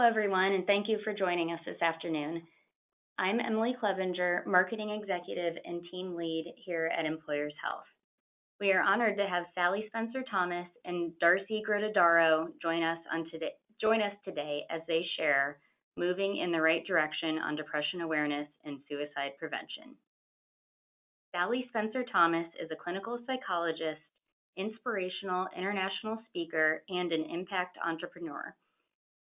everyone, and thank you for joining us this afternoon. I'm Emily Clevenger, Marketing Executive and Team Lead here at Employers Health. We are honored to have Sally Spencer-Thomas and Darcy Grodadaro join us today as they share Moving in the Right Direction on Depression Awareness and Suicide Prevention. Sally Spencer-Thomas is a clinical psychologist, inspirational international speaker, and an impact entrepreneur.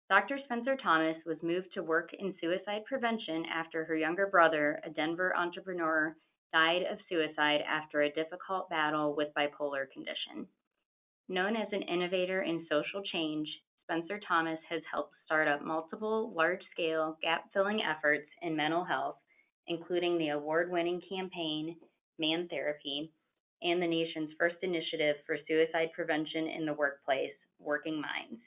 Dr. Spencer-Thomas was moved to work in suicide prevention after her younger brother, a Denver entrepreneur, died of suicide after a difficult battle with bipolar condition. Known as an innovator in social change, Spencer-Thomas has helped start up multiple large-scale gap-filling efforts in mental health, including the award-winning campaign, Man Therapy, and the nation's first initiative for suicide prevention in the workplace, Working Minds.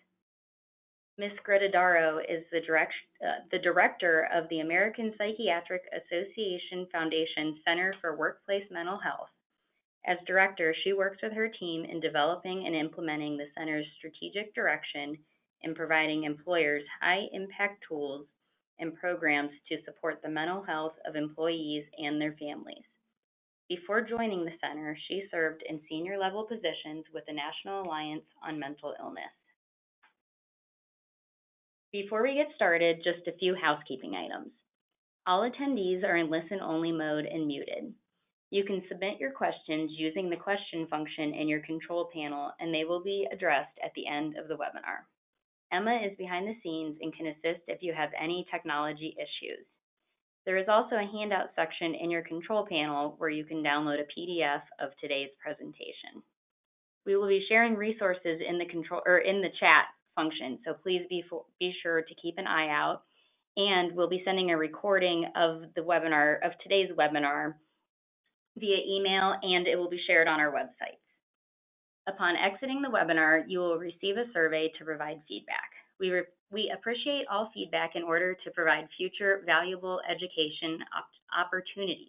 Ms. Grodadaro is the director of the American Psychiatric Association Foundation Center for Workplace Mental Health. As director, she works with her team in developing and implementing the center's strategic direction in providing employers high-impact tools and programs to support the mental health of employees and their families. Before joining the center, she served in senior-level positions with the National Alliance on Mental Illness. Before we get started, just a few housekeeping items. All attendees are in listen-only mode and muted. You can submit your questions using the question function in your control panel, and they will be addressed at the end of the webinar. Emma is behind the scenes and can assist if you have any technology issues. There is also a handout section in your control panel where you can download a PDF of today's presentation. We will be sharing resources in the chat function, so please be sure to keep an eye out, and we'll be sending a recording of today's webinar via email, and it will be shared on our website. Upon exiting the webinar, you will receive a survey to provide feedback. We appreciate all feedback in order to provide future valuable education opportunities.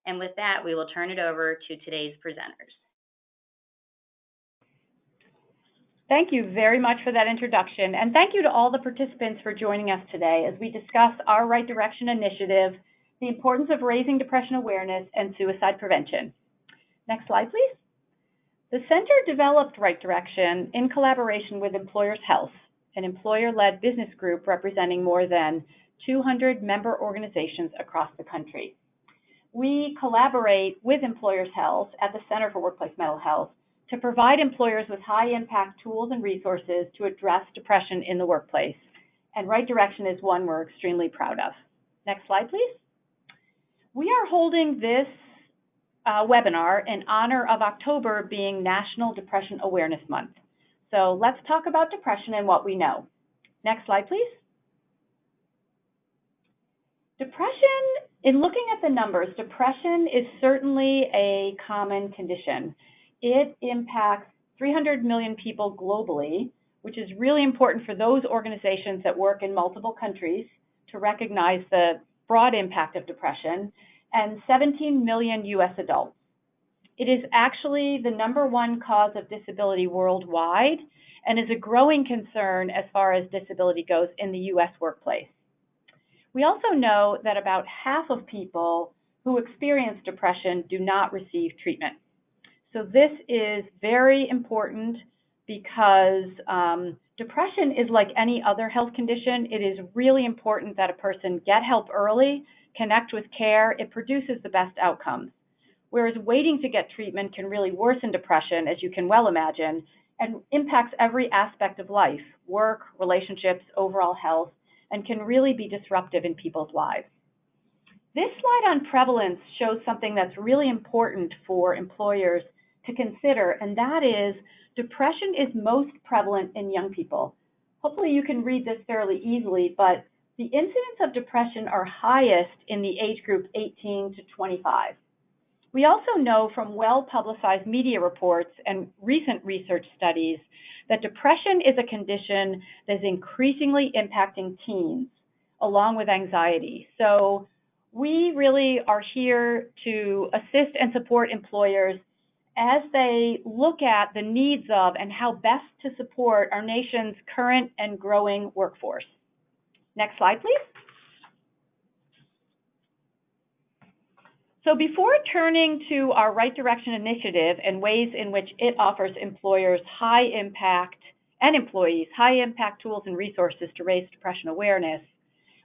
And with that, we will turn it over to today's presenters. Thank you very much for that introduction, and thank you to all the participants for joining us today as we discuss our Right Direction initiative, the importance of raising depression awareness and suicide prevention. Next slide, please. The center developed Right Direction in collaboration with Employers Health, an employer-led business group representing more than 200 member organizations across the country. We collaborate with Employers Health at the Center for Workplace Mental Health to provide employers with high-impact tools and resources to address depression in the workplace. And Right Direction is one we're extremely proud of. Next slide, please. We are holding this webinar in honor of October being National Depression Awareness Month. So let's talk about depression and what we know. Next slide, please. Depression, in looking at the numbers, depression is certainly a common condition. It impacts 300 million people globally, which is really important for those organizations that work in multiple countries to recognize the broad impact of depression, and 17 million U.S. adults. It is actually the #1 cause of disability worldwide and is a growing concern as far as disability goes in the U.S. workplace. We also know that about half of people who experience depression do not receive treatment. So this is very important because depression is like any other health condition. It is really important that a person get help early, connect with care. It produces the best outcomes. Whereas waiting to get treatment can really worsen depression, as you can well imagine, and impacts every aspect of life, work, relationships, overall health, and can really be disruptive in people's lives. This slide on prevalence shows something that's really important for employers to consider, and that is depression is most prevalent in young people. Hopefully you can read this fairly easily, but the incidence of depression are highest in the age group 18 to 25. We also know from well-publicized media reports and recent research studies that depression is a condition that is increasingly impacting teens, along with anxiety. So we really are here to assist and support employers as they look at the needs of and how best to support our nation's current and growing workforce. Next slide, please. So before turning to our Right Direction initiative and ways in which it offers employers high impact and employees high impact tools and resources to raise depression awareness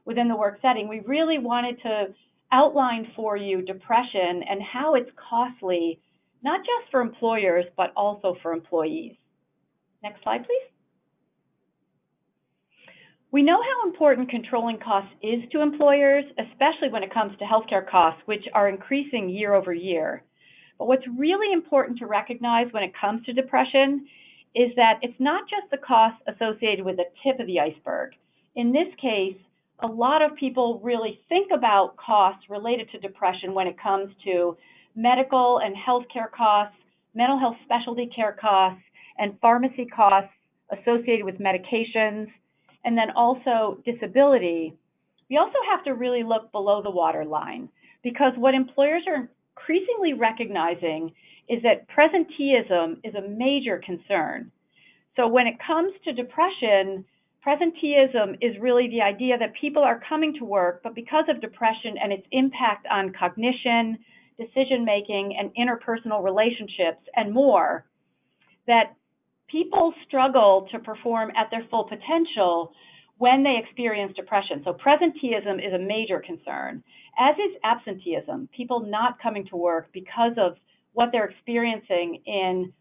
within the work setting, we really wanted to outline for you depression and how it's costly, not just for employers, but also for employees. Next slide, please. We know how important controlling costs is to employers, especially when it comes to healthcare costs, which are increasing year over year. But what's really important to recognize when it comes to depression is that it's not just the costs associated with the tip of the iceberg. In this case, a lot of people really think about costs related to depression when it comes to medical and healthcare costs, mental health specialty care costs, and pharmacy costs associated with medications, and then also disability. We also have to really look below the waterline, because what employers are increasingly recognizing is that presenteeism is a major concern. So when it comes to depression, presenteeism is really the idea that people are coming to work, but because of depression and its impact on cognition, decision-making, and interpersonal relationships, and more, that people struggle to perform at their full potential when they experience depression. So presenteeism is a major concern, as is absenteeism, people not coming to work because of what they're experiencing in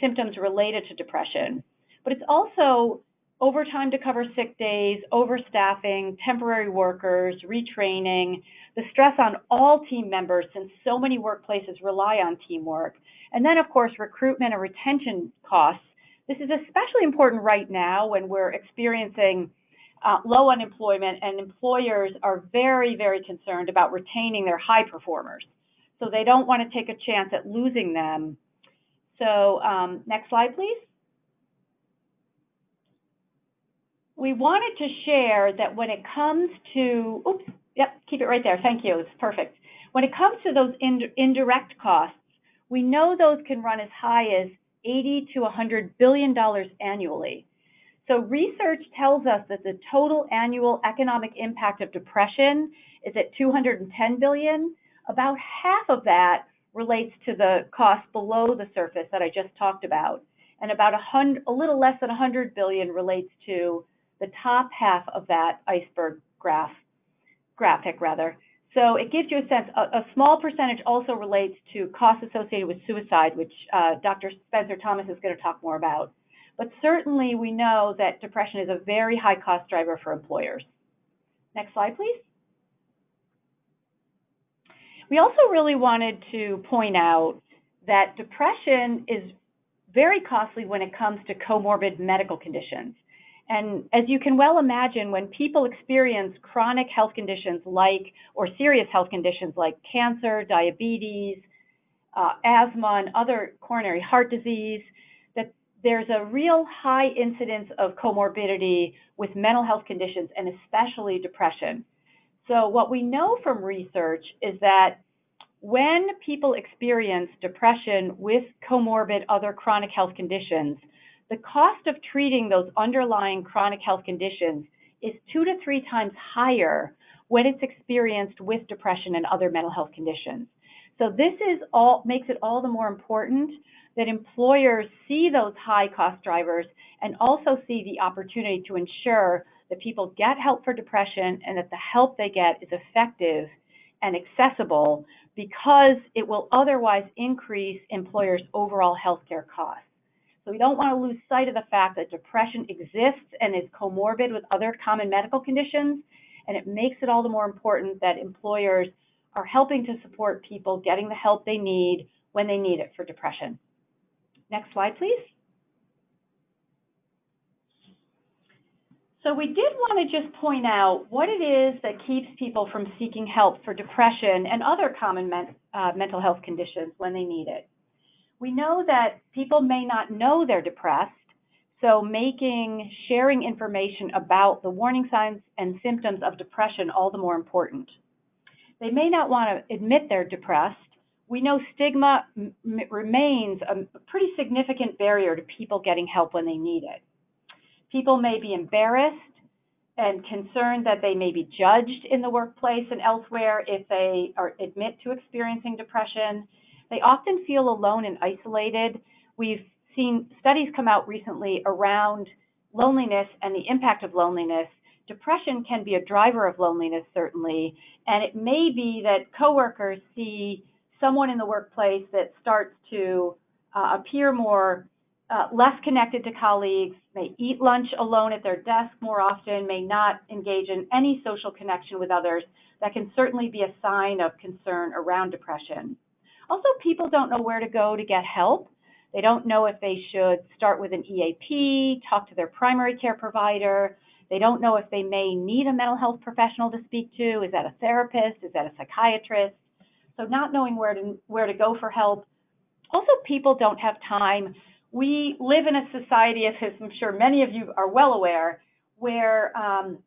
symptoms related to depression. But it's also overtime to cover sick days, overstaffing, temporary workers, retraining, the stress on all team members since so many workplaces rely on teamwork. And then, of course, recruitment and retention costs. This is especially important right now when we're experiencing low unemployment, and employers are very, very concerned about retaining their high performers. So they don't want to take a chance at losing them. So next slide, please. We wanted to share that when it comes to, keep it right there, thank you, it's perfect. When it comes to those indirect costs, we know those can run as high as $80 to $100 billion annually. So research tells us that the total annual economic impact of depression is at $210 billion. About half of that relates to the cost below the surface that I just talked about, and about a little less than $100 billion relates to the top half of that iceberg graphic. So it gives you a sense. A small percentage also relates to costs associated with suicide, which Dr. Spencer Thomas is going to talk more about. But certainly we know that depression is a very high cost driver for employers. Next slide, please. We also really wanted to point out that depression is very costly when it comes to comorbid medical conditions. And as you can well imagine, when people experience chronic health conditions or serious health conditions like cancer, diabetes, asthma, and other coronary heart disease, that there's a real high incidence of comorbidity with mental health conditions, and especially depression. So what we know from research is that when people experience depression with comorbid other chronic health conditions, the cost of treating those underlying chronic health conditions is 2 to 3 times higher when it's experienced with depression and other mental health conditions. So this makes it all the more important that employers see those high cost drivers and also see the opportunity to ensure that people get help for depression and that the help they get is effective and accessible, because it will otherwise increase employers' overall healthcare costs. So we don't want to lose sight of the fact that depression exists and is comorbid with other common medical conditions, and it makes it all the more important that employers are helping to support people getting the help they need when they need it for depression. Next slide, please. So we did want to just point out what it is that keeps people from seeking help for depression and other common mental health conditions when they need it. We know that people may not know they're depressed, so sharing information about the warning signs and symptoms of depression all the more important. They may not want to admit they're depressed. We know stigma remains a pretty significant barrier to people getting help when they need it. People may be embarrassed, and concerned that they may be judged in the workplace and elsewhere if they admit to experiencing depression. They often feel alone and isolated. We've seen studies come out recently around loneliness and the impact of loneliness. Depression can be a driver of loneliness, certainly, and it may be that coworkers see someone in the workplace that starts to appear more less connected to colleagues, may eat lunch alone at their desk more often, may not engage in any social connection with others. That can certainly be a sign of concern around depression. Also, people don't know where to go to get help. They don't know if they should start with an EAP, talk to their primary care provider. They don't know if they may need a mental health professional to speak to. Is that a therapist? Is that a psychiatrist? So not knowing where to go for help. Also, people don't have time. We live in a society, as I'm sure many of you are well aware, where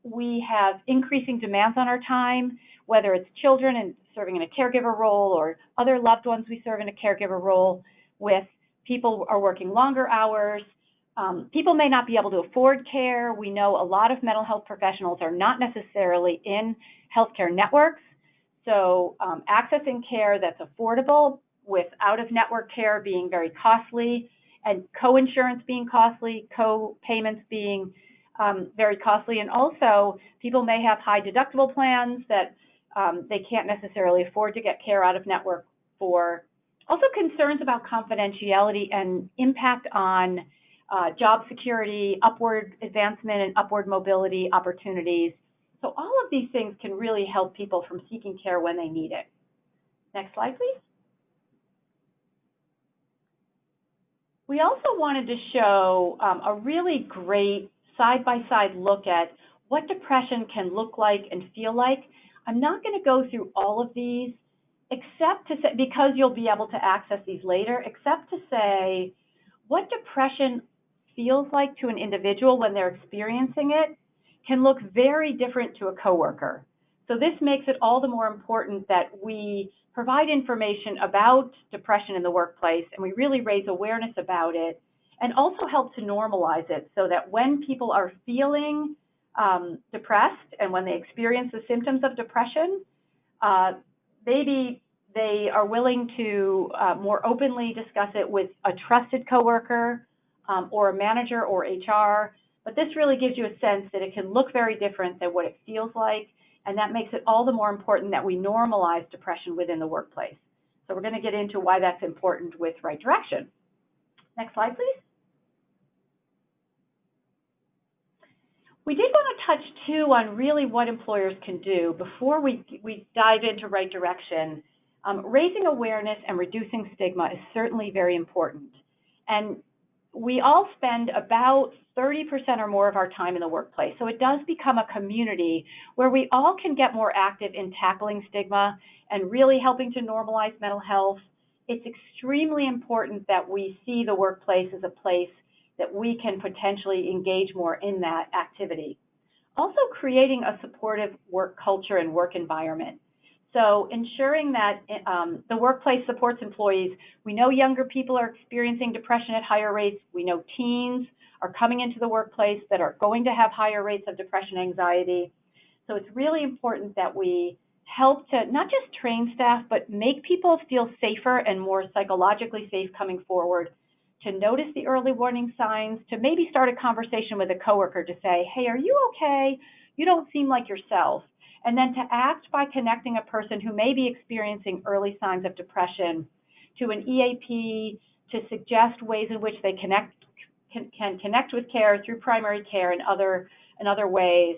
we have increasing demands on our time, whether it's children and serving in a caregiver role or other loved ones we serve in a caregiver role with. People are working longer hours. People may not be able to afford care. We know a lot of mental health professionals are not necessarily in healthcare networks. So accessing care that's affordable with out-of-network care being very costly and co-insurance being costly, co-payments being very costly. And also people may have high deductible plans that they can't necessarily afford to get care out of network for. Also concerns about confidentiality and impact on job security, upward advancement, and upward mobility opportunities. So all of these things can really help people from seeking care when they need it. Next slide, please. We also wanted to show a really great side-by-side look at what depression can look like and feel like. I'm not going to go through all of these, except to say, because you'll be able to access these later, except to say what depression feels like to an individual when they're experiencing it can look very different to a coworker. So this makes it all the more important that we provide information about depression in the workplace and we really raise awareness about it and also help to normalize it so that when people are feeling depressed and when they experience the symptoms of depression, maybe they are willing to more openly discuss it with a trusted coworker or a manager or HR. But this really gives you a sense that it can look very different than what it feels like, and that makes it all the more important that we normalize depression within the workplace. So we're going to get into why that's important with Right Direction. Next slide, please. We did want to touch, too, on really what employers can do before we dive into Right Direction. Raising awareness and reducing stigma is certainly very important. And we all spend about 30% or more of our time in the workplace. So it does become a community where we all can get more active in tackling stigma and really helping to normalize mental health. It's extremely important that we see the workplace as a place that we can potentially engage more in that activity. Also creating a supportive work culture and work environment. So ensuring that the workplace supports employees. We know younger people are experiencing depression at higher rates. We know teens are coming into the workplace that are going to have higher rates of depression and anxiety. So it's really important that we help to not just train staff, but make people feel safer and more psychologically safe coming forward, to notice the early warning signs, to maybe start a conversation with a coworker to say, hey, are you okay? You don't seem like yourself. And then to act by connecting a person who may be experiencing early signs of depression to an EAP, to suggest ways in which they can connect with care through primary care and other ways.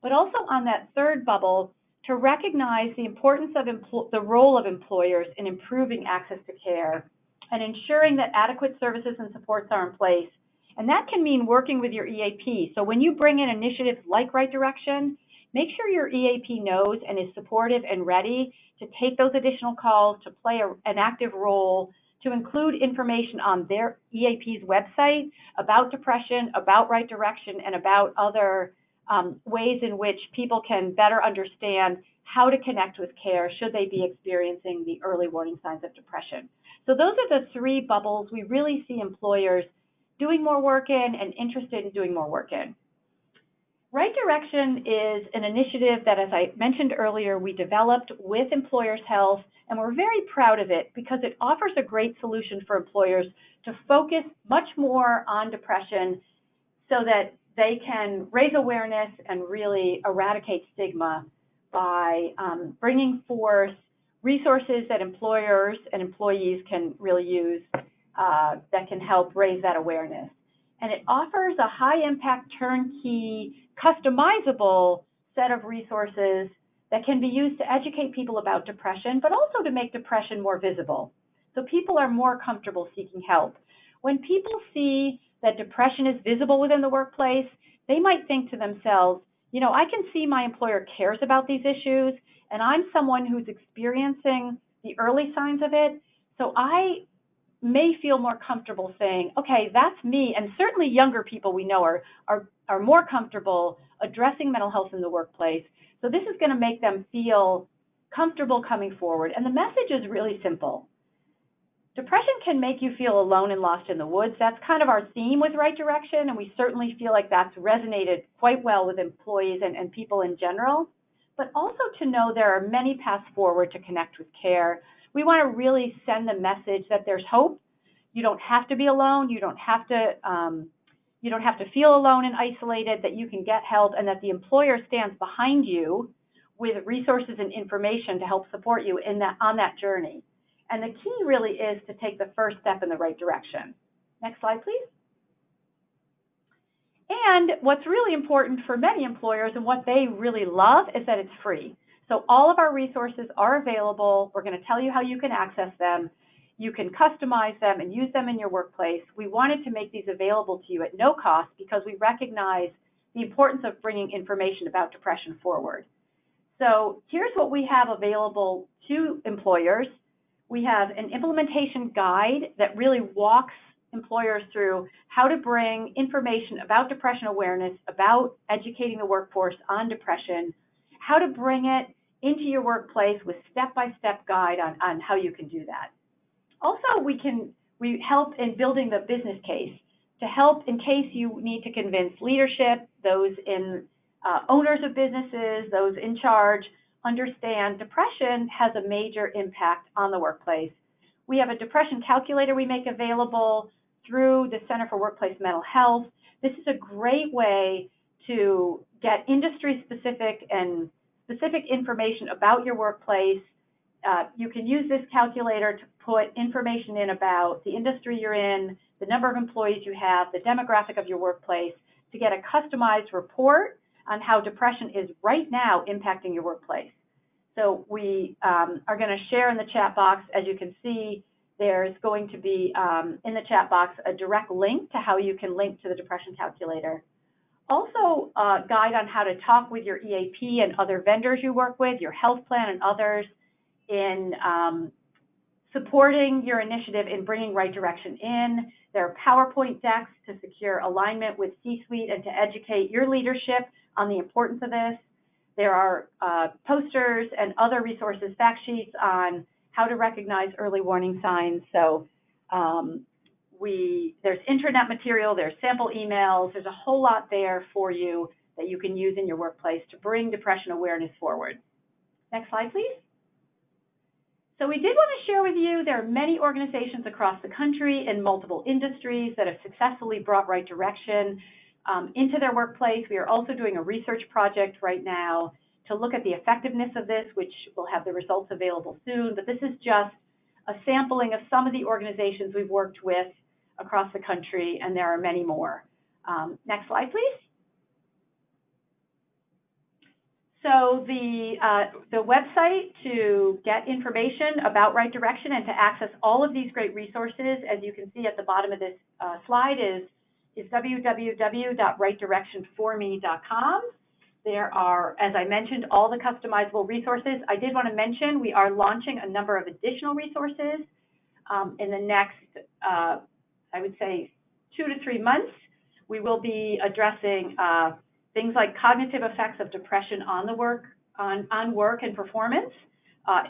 But also on that third bubble, to recognize the importance of the role of employers in improving access to care and ensuring that adequate services and supports are in place. And that can mean working with your EAP. So when you bring in initiatives like Right Direction, make sure your EAP knows and is supportive and ready to take those additional calls, to play an active role, to include information on their EAP's website about depression, about Right Direction, and about other ways in which people can better understand how to connect with care should they be experiencing the early warning signs of depression. So those are the three bubbles we really see employers doing more work in and interested in doing more work in. Right Direction is an initiative that, as I mentioned earlier, we developed with Employers Health, and we're very proud of it because it offers a great solution for employers to focus much more on depression so that they can raise awareness and really eradicate stigma by bringing forth resources that employers and employees can really use that can help raise that awareness. And it offers a high-impact, turnkey, customizable set of resources that can be used to educate people about depression, but also to make depression more visible. So people are more comfortable seeking help. When people see that depression is visible within the workplace, they might think to themselves, you know, I can see my employer cares about these issues, and I'm someone who's experiencing the early signs of it, so I may feel more comfortable saying, okay, that's me. And certainly younger people we know are more comfortable addressing mental health in the workplace. So this is going to make them feel comfortable coming forward. And the message is really simple. Depression can make you feel alone and lost in the woods. That's kind of our theme with Right Direction, and we certainly feel like that's resonated quite well with employees and people in general. But also to know there are many paths forward to connect with care. We want to really send the message that there's hope. You don't have to be alone. You don't have to feel alone and isolated, that you can get help, and that the employer stands behind you with resources and information to help support you on that journey. And the key really is to take the first step in the right direction. Next slide, please. And what's really important for many employers and what they really love is that it's free. So all of our resources are available. We're going to tell you how you can access them. You can customize them and use them in your workplace. We wanted to make these available to you at no cost because we recognize the importance of bringing information about depression forward. So here's what we have available to employers. We have an implementation guide that really walks employers through how to bring information about depression awareness, about educating the workforce on depression, how to bring it into your workplace with step-by-step guide on how you can do that. Also, we help in building the business case to help in case you need to convince leadership, those in owners of businesses, those in charge, understand depression has a major impact on the workplace. We have a depression calculator we make available through the Center for Workplace Mental Health. This is a great way to get industry-specific and specific information about your workplace. You can use this calculator to put information in about the industry you're in, the number of employees you have, the demographic of your workplace, to get a customized report on how depression is right now impacting your workplace. So we are going to share in the chat box. As you can see, there's going to be in the chat box a direct link to how you can link to the depression calculator. Also, a guide on how to talk with your EAP and other vendors you work with, your health plan and others, in supporting your initiative in bringing Right Direction in. There are PowerPoint decks to secure alignment with C-suite and to educate your leadership on the importance of this. There are posters and other resources, fact sheets on how to recognize early warning signs. So there's intranet material, there's sample emails, there's a whole lot there for you that you can use in your workplace to bring depression awareness forward. Next slide, please. So we did want to share with you there are many organizations across the country in multiple industries that have successfully brought Right Direction into their workplace. We are also doing a research project right now to look at the effectiveness of this, which will have the results available soon. But this is just a sampling of some of the organizations we've worked with across the country, and there are many more. Next slide, please. So the website to get information about Right Direction and to access all of these great resources, as you can see at the bottom of this slide, is www.rightdirectionforme.com. There are, as I mentioned, all the customizable resources. I did want to mention we are launching a number of additional resources in the next, I would say, 2 to 3 months. We will be addressing things like cognitive effects of depression on the work, on work and performance,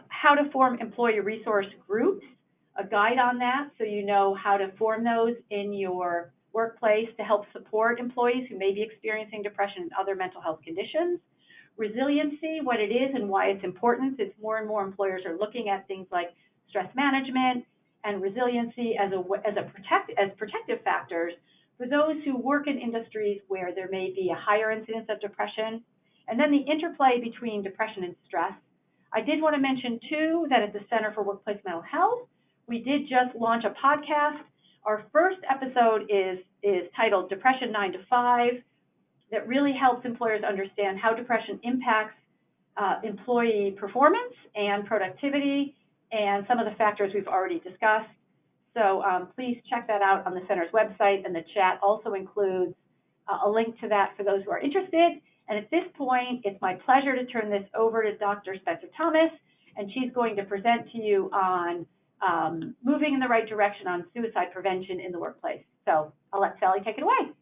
how to form employee resource groups, a guide on that so you know how to form those in your workplace to help support employees who may be experiencing depression and other mental health conditions. Resiliency, what it is and why it's important, is more and more employers are looking at things like stress management and resiliency as protective factors for those who work in industries where there may be a higher incidence of depression. And then the interplay between depression and stress. I did want to mention, too, that at the Center for Workplace Mental Health, we did just launch a podcast. Our first episode is titled Depression 9 to 5, that really helps employers understand how depression impacts employee performance and productivity and some of the factors we've already discussed. So please check that out on the center's website, and the chat also includes a link to that for those who are interested. And at this point, it's my pleasure to turn this over to Dr. Spencer Thomas, and she's going to present to you on moving in the right direction on suicide prevention in the workplace. So I'll let Sally take it away.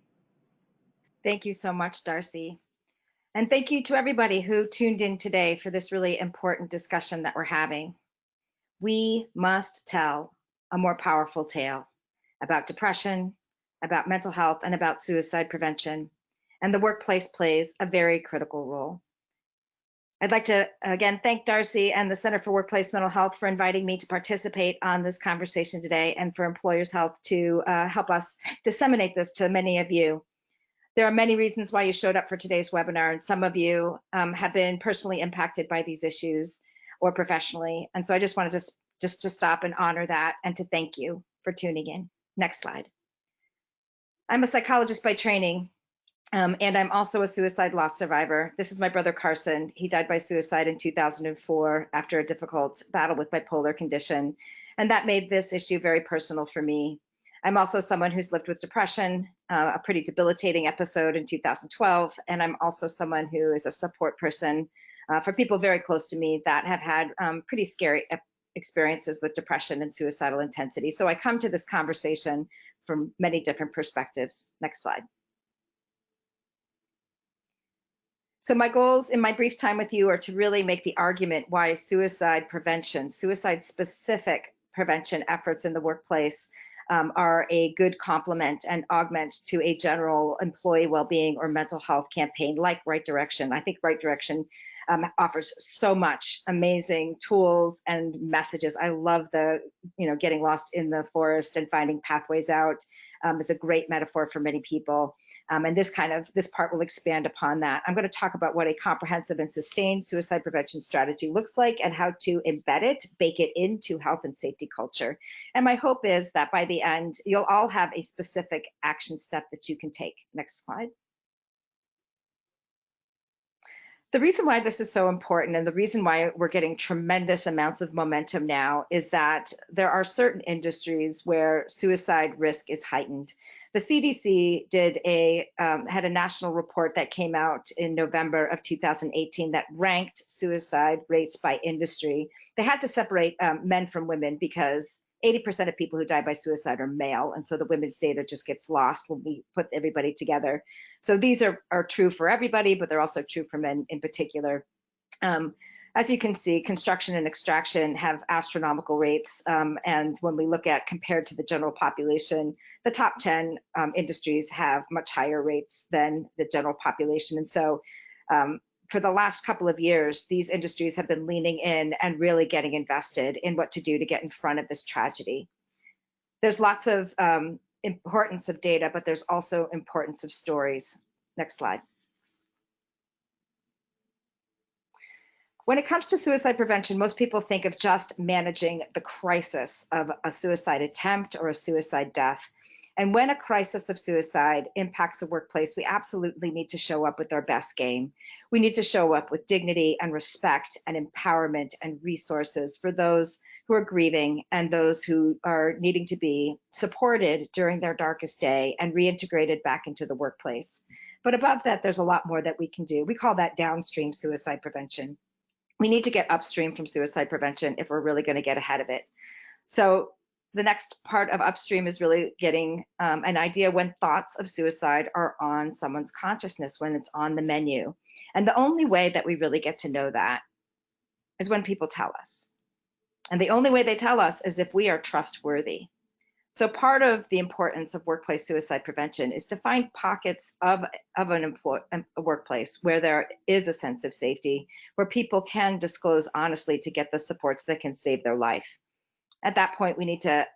Thank you so much, Darcy. And thank you to everybody who tuned in today for this really important discussion that we're having. We must tell a more powerful tale about depression, about mental health, and about suicide prevention. And the workplace plays a very critical role. I'd like to, again, thank Darcy and the Center for Workplace Mental Health for inviting me to participate on this conversation today, and for Employers Health to help us disseminate this to many of you. There are many reasons why you showed up for today's webinar, and some of you have been personally impacted by these issues or professionally. And so I just wanted to stop and honor that and to thank you for tuning in. Next slide. I'm a psychologist by training, and I'm also a suicide loss survivor. This is my brother Carson. He died by suicide in 2004 after a difficult battle with bipolar condition, and that made this issue very personal for me. I'm also someone who's lived with depression, a pretty debilitating episode in 2012, and I'm also someone who is a support person for people very close to me that have had pretty scary experiences with depression and suicidal intensity. So I come to this conversation from many different perspectives. Next slide. So my goals in my brief time with you are to really make the argument why suicide prevention, suicide-specific prevention efforts in the workplace are a good complement and augment to a general employee well-being or mental health campaign like Right Direction. I think Right Direction offers so much amazing tools and messages. I love the, getting lost in the forest and finding pathways out is a great metaphor for many people. And this part will expand upon that. I'm going to talk about what a comprehensive and sustained suicide prevention strategy looks like and how to embed it, bake it into health and safety culture. And my hope is that by the end, you'll all have a specific action step that you can take. Next slide. The reason why this is so important and the reason why we're getting tremendous amounts of momentum now is that there are certain industries where suicide risk is heightened. The CDC had a national report that came out in November of 2018 that ranked suicide rates by industry. They had to separate men from women because 80% of people who die by suicide are male, and so the women's data just gets lost when we put everybody together. So these are true for everybody, but they're also true for men in particular. As you can see, construction and extraction have astronomical rates, and when we look at compared to the general population, the top 10 industries have much higher rates than the general population. And so for the last couple of years, these industries have been leaning in and really getting invested in what to do to get in front of this tragedy. There's lots of importance of data, but there's also importance of stories. Next slide. When it comes to suicide prevention, most people think of just managing the crisis of a suicide attempt or a suicide death. And when a crisis of suicide impacts the workplace, we absolutely need to show up with our best game. We need to show up with dignity and respect and empowerment and resources for those who are grieving and those who are needing to be supported during their darkest day and reintegrated back into the workplace. But above that, there's a lot more that we can do. We call that downstream suicide prevention. We need to get upstream from suicide prevention if we're really going to get ahead of it. So the next part of upstream is really getting an idea when thoughts of suicide are on someone's consciousness, when it's on the menu. And the only way that we really get to know that is when people tell us. And the only way they tell us is if we are trustworthy. So part of the importance of workplace suicide prevention is to find pockets of a workplace where there is a sense of safety, where people can disclose honestly to get the supports that can save their life. At that point, we need to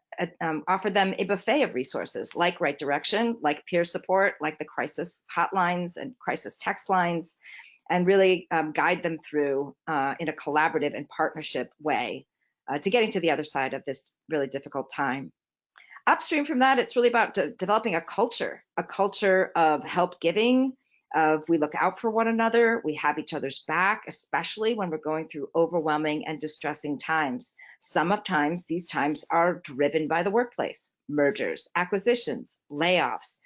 offer them a buffet of resources like Right Direction, like peer support, like the crisis hotlines and crisis text lines, and really guide them through in a collaborative and partnership way to getting to the other side of this really difficult time. Upstream from that, it's really about developing a culture of help giving, of we look out for one another, we have each other's back, especially when we're going through overwhelming and distressing times. Sometimes these times are driven by the workplace, mergers, acquisitions, layoffs,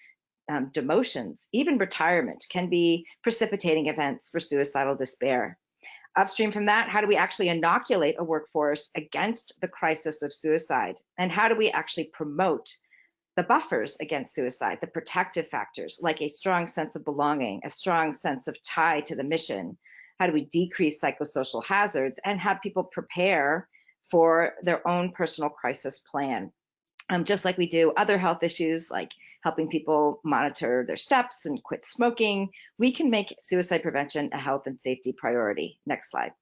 demotions, even retirement can be precipitating events for suicidal despair. Upstream from that, how do we actually inoculate a workforce against the crisis of suicide? And how do we actually promote the buffers against suicide, the protective factors, like a strong sense of belonging, a strong sense of tie to the mission? How do we decrease psychosocial hazards and have people prepare for their own personal crisis plan? Just like we do other health issues, like helping people monitor their steps and quit smoking, we can make suicide prevention a health and safety priority. Next slide.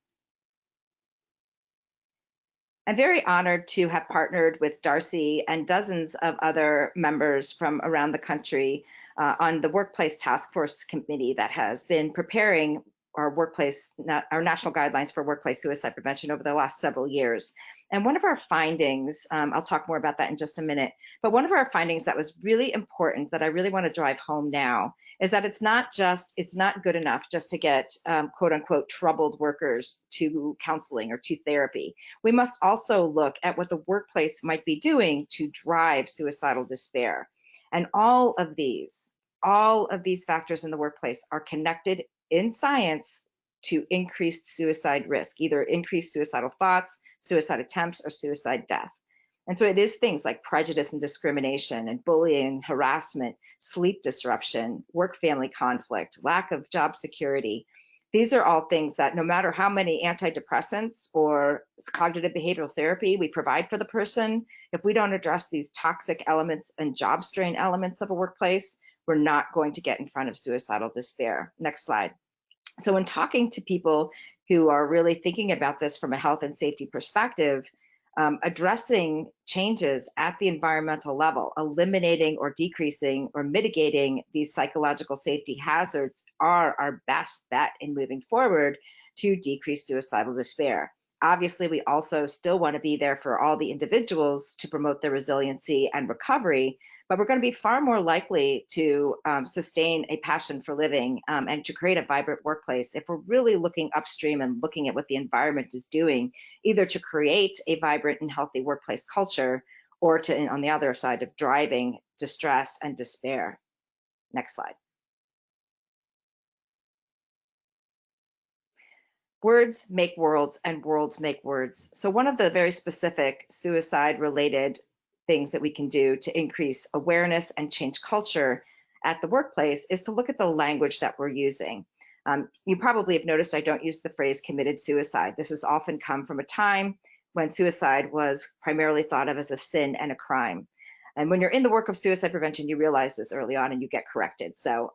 I'm very honored to have partnered with Darcy and dozens of other members from around the country on the Workplace Task Force Committee that has been preparing our national guidelines for workplace suicide prevention over the last several years. And one of our findings, I'll talk more about that in just a minute, but one of our findings that was really important that I really want to drive home now is that it's not good enough just to get quote unquote troubled workers to counseling or to therapy. We must also look at what the workplace might be doing to drive suicidal despair. And all of these factors in the workplace are connected in science to increased suicide risk, either increased suicidal thoughts, suicide attempts, or suicide death. And so it is things like prejudice and discrimination and bullying, harassment, sleep disruption, work-family conflict, lack of job security. These are all things that no matter how many antidepressants or cognitive behavioral therapy we provide for the person, if we don't address these toxic elements and job strain elements of a workplace, we're not going to get in front of suicidal despair. Next slide. So when talking to people who are really thinking about this from a health and safety perspective, addressing changes at the environmental level, eliminating or decreasing or mitigating these psychological safety hazards are our best bet in moving forward to decrease suicidal despair. Obviously, we also still want to be there for all the individuals to promote their resiliency and recovery, but we're going to be far more likely to sustain a passion for living and to create a vibrant workplace if we're really looking upstream and looking at what the environment is doing, either to create a vibrant and healthy workplace culture or to, on the other side, of driving distress and despair. Next slide. Words make worlds and worlds make words. So one of the very specific suicide-related things that we can do to increase awareness and change culture at the workplace is to look at the language that we're using. You probably have noticed I don't use the phrase committed suicide. This has often come from a time when suicide was primarily thought of as a sin and a crime. And when you're in the work of suicide prevention, you realize this early on and you get corrected. So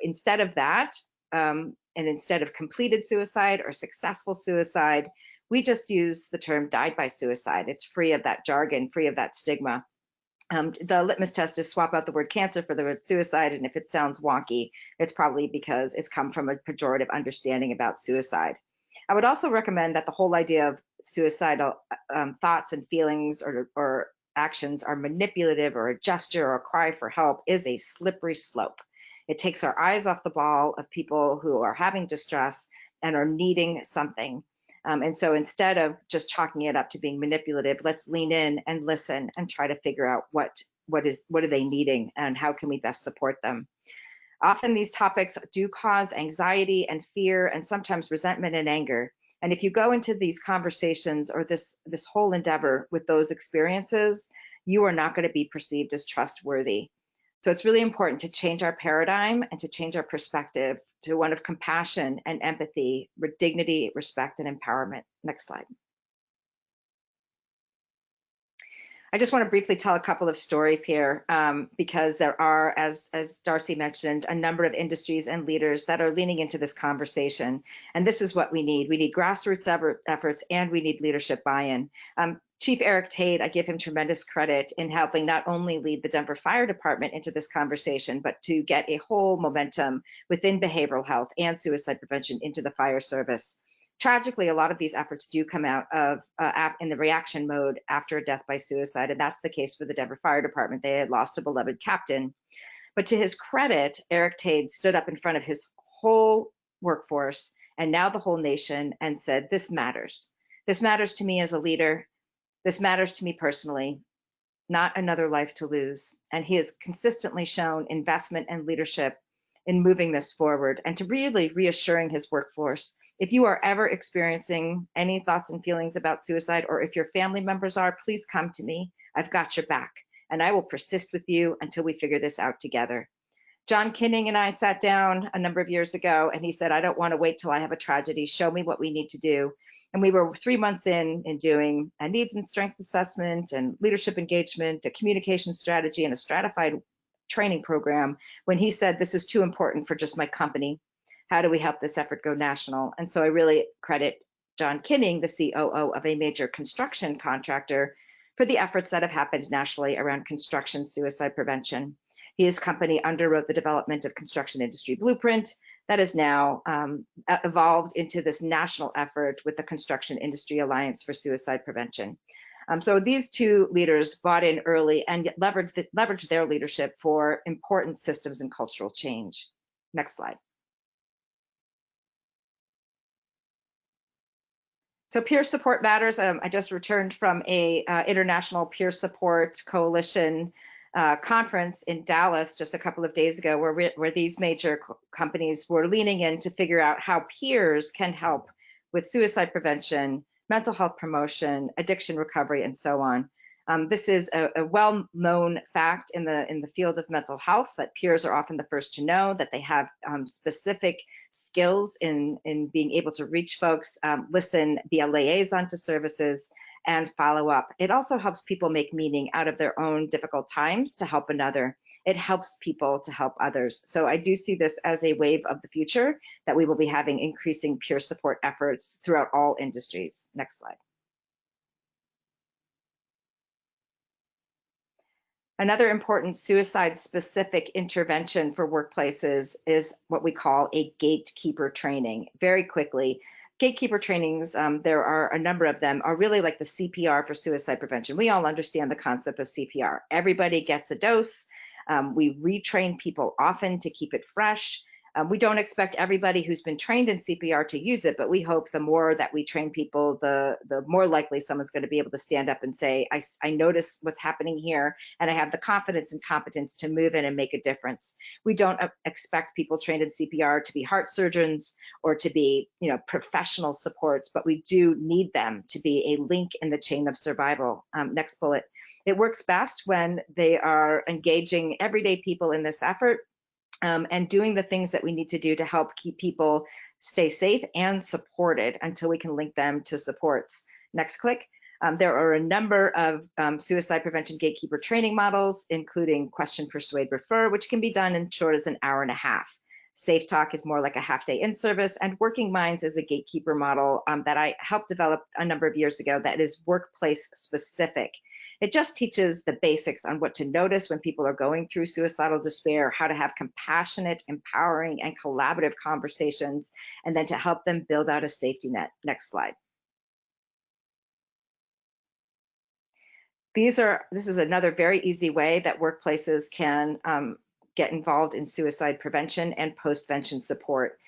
instead of that, and instead of completed suicide or successful suicide, we just use the term died by suicide. It's free of that jargon, free of that stigma. The litmus test is swap out the word cancer for the word suicide, and if it sounds wonky, it's probably because it's come from a pejorative understanding about suicide. I would also recommend that the whole idea of suicidal thoughts and feelings or actions are manipulative or a gesture or a cry for help is a slippery slope. It takes our eyes off the ball of people who are having distress and are needing something. And so instead of just chalking it up to being manipulative, let's lean in and listen and try to figure out what are they needing and how can we best support them. Often these topics do cause anxiety and fear and sometimes resentment and anger. And if you go into these conversations or this whole endeavor with those experiences, you are not going to be perceived as trustworthy. So it's really important to change our paradigm and to change our perspective to one of compassion and empathy, with dignity, respect, and empowerment. Next slide. I just want to briefly tell a couple of stories here because there are, as Darcy mentioned, a number of industries and leaders that are leaning into this conversation. And this is what we need. We need grassroots efforts and we need leadership buy-in. Chief Eric Tate, I give him tremendous credit in helping not only lead the Denver Fire Department into this conversation, but to get a whole momentum within behavioral health and suicide prevention into the fire service. Tragically, a lot of these efforts do come out of in the reaction mode after a death by suicide, and that's the case for the Denver Fire Department. They had lost a beloved captain. But to his credit, Eric Tate stood up in front of his whole workforce and now the whole nation and said, this matters. This matters to me as a leader. This matters to me personally, not another life to lose. And he has consistently shown investment and leadership in moving this forward and to really reassuring his workforce. If you are ever experiencing any thoughts and feelings about suicide, or if your family members are, please come to me. I've got your back, and I will persist with you until we figure this out together. John Kinning and I sat down a number of years ago, and he said, I don't want to wait till I have a tragedy. Show me what we need to do. And we were 3 months in doing a needs and strengths assessment and leadership engagement, a communication strategy, and a stratified training program when he said, this is too important for just my company. How do we help this effort go national? And so I really credit John Kinning, the COO of a major construction contractor, for the efforts that have happened nationally around construction suicide prevention. His company underwrote the development of construction industry blueprint that has now evolved into this national effort with the Construction Industry Alliance for Suicide Prevention. So these two leaders bought in early and leveraged their leadership for important systems and cultural change. Next slide. So peer support matters. I just returned from a international peer support coalition conference in Dallas just a couple of days ago, where these major companies were leaning in to figure out how peers can help with suicide prevention, mental health promotion, addiction recovery, and so on. This is a well-known fact in the field of mental health, that peers are often the first to know, that they have specific skills in being able to reach folks, listen, be a liaison to services, and follow up. It also helps people make meaning out of their own difficult times to help another. It helps people to help others. So I do see this as a wave of the future, that we will be having increasing peer support efforts throughout all industries. Next slide. Another important suicide-specific intervention for workplaces is what we call a gatekeeper training. Very quickly, gatekeeper trainings, there are a number of them, are really like the CPR for suicide prevention. We all understand the concept of CPR. Everybody gets a dose. We retrain people often to keep it fresh. We don't expect everybody who's been trained in CPR to use it, but we hope the more that we train people, the more likely someone's going to be able to stand up and say, I noticed what's happening here, and I have the confidence and competence to move in and make a difference. We don't expect people trained in CPR to be heart surgeons or to be, professional supports, but we do need them to be a link in the chain of survival. Next bullet. It works best when they are engaging everyday people in this effort, and doing the things that we need to do to help keep people stay safe and supported until we can link them to supports. Next click. There are a number of suicide prevention gatekeeper training models, including question, persuade, refer, which can be done in short as an hour and a half. Safe Talk is more like a half-day in-service, and Working Minds is a gatekeeper model that I helped develop a number of years ago that is workplace specific. It just teaches the basics on what to notice when people are going through suicidal despair, how to have compassionate, empowering, and collaborative conversations, and then to help them build out a safety net. Next slide. This is another very easy way that workplaces can get involved in suicide prevention and post-vention support.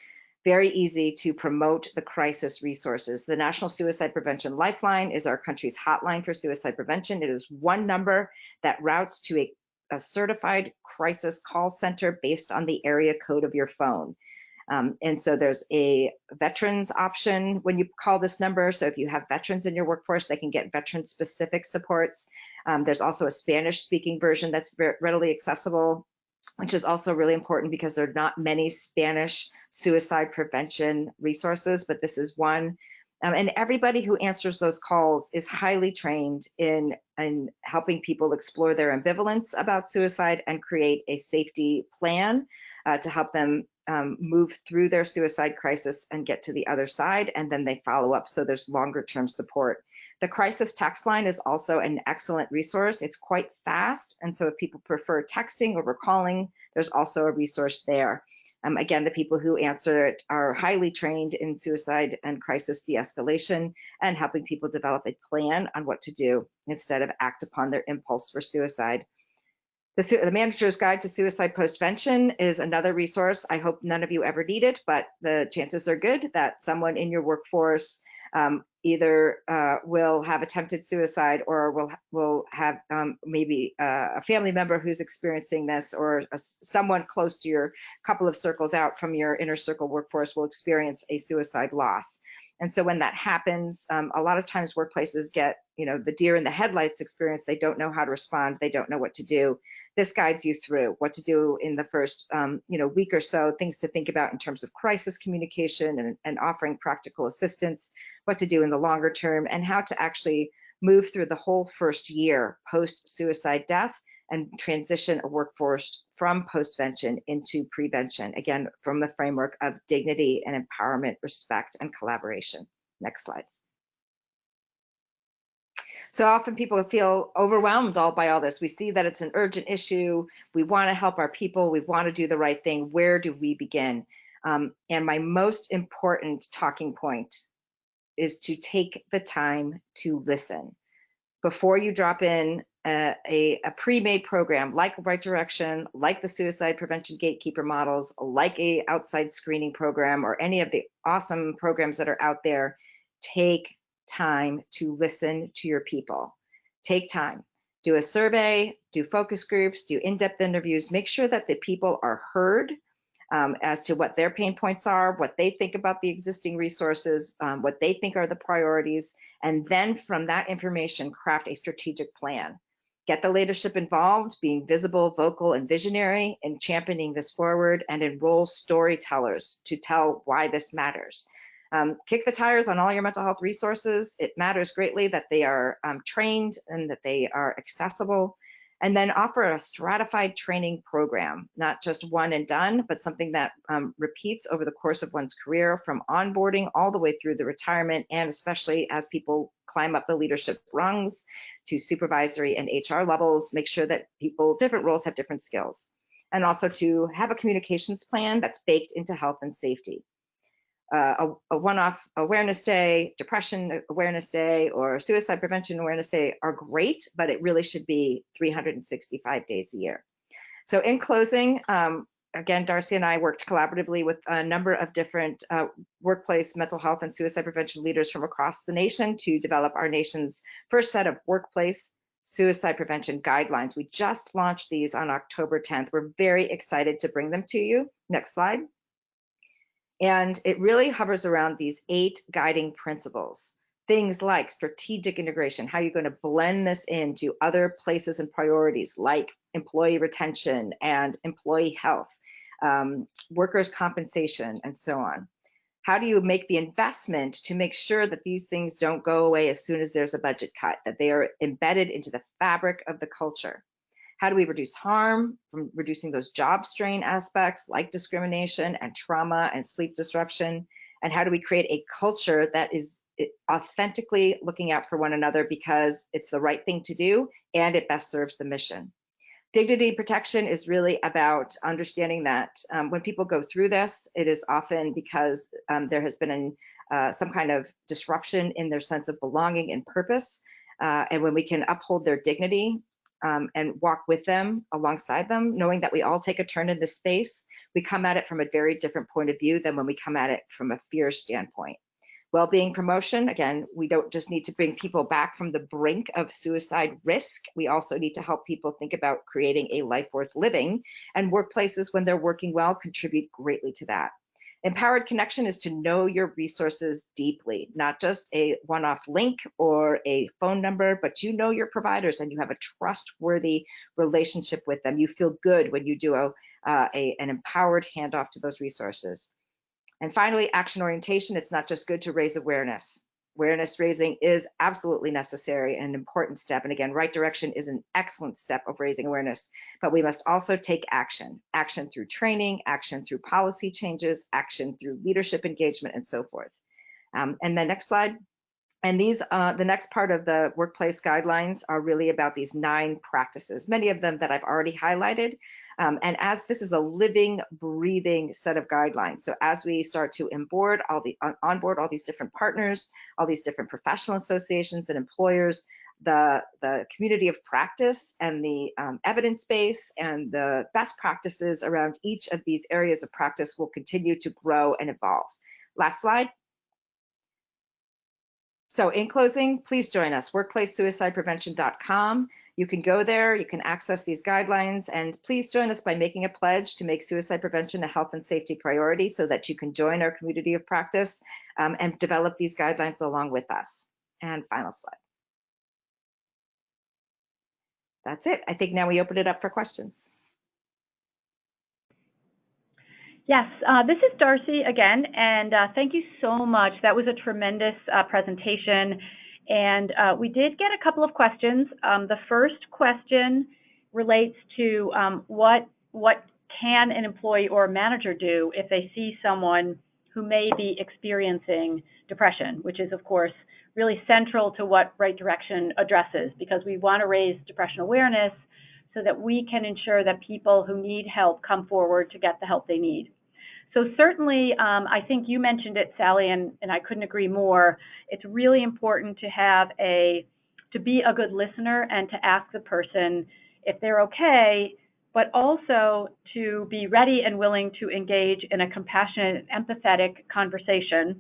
Very easy to promote the crisis resources. The National Suicide Prevention Lifeline is our country's hotline for suicide prevention. It is one number that routes to a certified crisis call center based on the area code of your phone. And so there's a veterans option when you call this number. So if you have veterans in your workforce, they can get veteran specific supports. There's also a Spanish speaking version that's readily accessible, which is also really important because there are not many Spanish suicide prevention resources, but this is one. And everybody who answers those calls is highly trained in helping people explore their ambivalence about suicide and create a safety plan to help them move through their suicide crisis and get to the other side, and then they follow up, so there's longer term support. The crisis text line is also an excellent resource. It's quite fast, and so if people prefer texting over calling, there's also a resource there. Again, the people who answer it are highly trained in suicide and crisis de-escalation and helping people develop a plan on what to do instead of act upon their impulse for suicide. The Manager's Guide to Suicide Postvention is another resource. I hope none of you ever need it, but the chances are good that someone in your workforce either will have attempted suicide or will have maybe a family member who's experiencing this, or someone close to your couple of circles out from your inner circle workforce will experience a suicide loss. And so when that happens, a lot of times workplaces get, the deer in the headlights experience. They don't know how to respond. They don't know what to do. This guides you through what to do in the first, week or so, things to think about in terms of crisis communication and offering practical assistance, what to do in the longer term, and how to actually move through the whole first year post-suicide death and transition a workforce from postvention into prevention, again, from the framework of dignity and empowerment, respect, and collaboration. Next slide. So often people feel overwhelmed by all this. We see that it's an urgent issue. We want to help our people. We want to do the right thing. Where do we begin? And my most important talking point is to take the time to listen. Before you drop in a pre-made program like Right Direction, like the Suicide Prevention Gatekeeper models, like a outside screening program, or any of the awesome programs that are out there, take time to listen to your people. Take time. Do a survey, do focus groups, do in-depth interviews. Make sure that the people are heard as to what their pain points are, what they think about the existing resources, what they think are the priorities, and then from that information, craft a strategic plan. Get the leadership involved, being visible, vocal, and visionary in championing this forward, and enroll storytellers to tell why this matters. Kick the tires on all your mental health resources. It matters greatly that they are trained and that they are accessible. And then offer a stratified training program, not just one and done, but something that repeats over the course of one's career, from onboarding all the way through the retirement, and especially as people climb up the leadership rungs to supervisory and HR levels. Make sure that people, different roles, have different skills. And also to have a communications plan that's baked into health and safety. A one-off awareness day, depression awareness day, or suicide prevention awareness day are great, but it really should be 365 days a year. So in closing, again, Darcy and I worked collaboratively with a number of different workplace mental health and suicide prevention leaders from across the nation to develop our nation's first set of workplace suicide prevention guidelines. We just launched these on October 10th. We're very excited to bring them to you. Next slide. And it really hovers around these 8 guiding principles. Things like strategic integration, how you're going to blend this into other places and priorities like employee retention and employee health, workers' compensation, and so on. How do you make the investment to make sure that these things don't go away as soon as there's a budget cut, that they are embedded into the fabric of the culture? How do we reduce harm from reducing those job strain aspects like discrimination and trauma and sleep disruption? And how do we create a culture that is authentically looking out for one another because it's the right thing to do and it best serves the mission? Dignity protection is really about understanding that when people go through this, it is often because there has been some kind of disruption in their sense of belonging and purpose. And when we can uphold their dignity, and walk with them, alongside them, knowing that we all take a turn in this space, we come at it from a very different point of view than when we come at it from a fear standpoint. Well-being promotion, again, we don't just need to bring people back from the brink of suicide risk. We also need to help people think about creating a life worth living, and workplaces, when they're working well, contribute greatly to that. Empowered connection is to know your resources deeply, not just a one-off link or a phone number, but you know your providers and you have a trustworthy relationship with them. You feel good when you do an empowered handoff to those resources. And finally, action orientation. It's not just good to raise awareness. Awareness raising is absolutely necessary and an important step. And again, right direction is an excellent step of raising awareness, but we must also take action, action through training, action through policy changes, action through leadership engagement, and so forth. And the next slide. And these, the next part of the workplace guidelines are really about these 9 practices, many of them that I've already highlighted. And as this is a living, breathing set of guidelines, so as we start to onboard all these different partners, all these different professional associations and employers, the community of practice and the evidence base and the best practices around each of these areas of practice will continue to grow and evolve. Last slide. So in closing, please join us, workplacesuicideprevention.com. You can go there, you can access these guidelines, and please join us by making a pledge to make suicide prevention a health and safety priority so that you can join our community of practice and develop these guidelines along with us. And final slide. That's it. I think now we open it up for questions. Yes, this is Darcy again, and thank you so much. That was a tremendous presentation, and we did get a couple of questions. The first question relates to what can an employee or a manager do if they see someone who may be experiencing depression, which is, of course, really central to what Right Direction addresses, because we want to raise depression awareness so that we can ensure that people who need help come forward to get the help they need. So certainly, I think you mentioned it, Sally, and I couldn't agree more. It's really important to be a good listener and to ask the person if they're okay, but also to be ready and willing to engage in a compassionate, empathetic conversation.